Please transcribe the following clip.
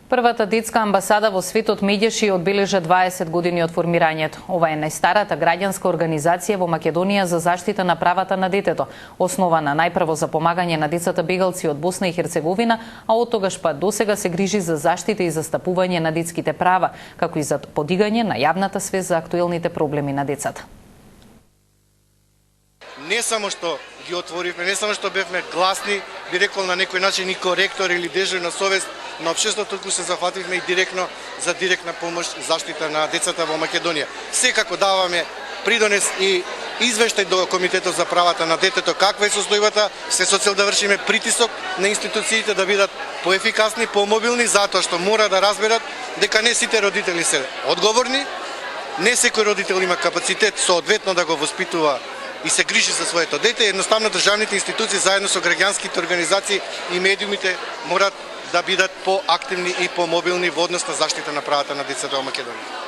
Првата детска амбасада во светот Медјаши одбележа 20 години од формирањето. Ова е најстарата граѓанска организација во Македонија за заштита на правата на детето, основана најпрво за помагање на децата бегалци од Босна и Херцеговина, а од тогаш па досега се грижи за заштита и застапување на детските права, како и за подигање на јавната свест за актуелните проблеми на децата. Не само што ги отворивме, не само што бевме гласни, би рекол на некој начин и коректор или дежурна совест на општеството, туку се зафативме и директно за директна помош заштита на децата во Македонија. Секако даваме придонес и извештај до Комитетот за правата на детето каква е состојбата, се со цел да вршиме притисок на институциите да бидат поефикасни, помобилни, затоа што мора да разберат дека не сите родители се одговорни, не секој родител има капацитет соодветно да го воспитува и се грижи за своето дете. Едноставно државните институции заедно со граѓанските организации и медиумите морат да бидат поактивни и помобилни во однос на заштита на правата на децата во Македонија.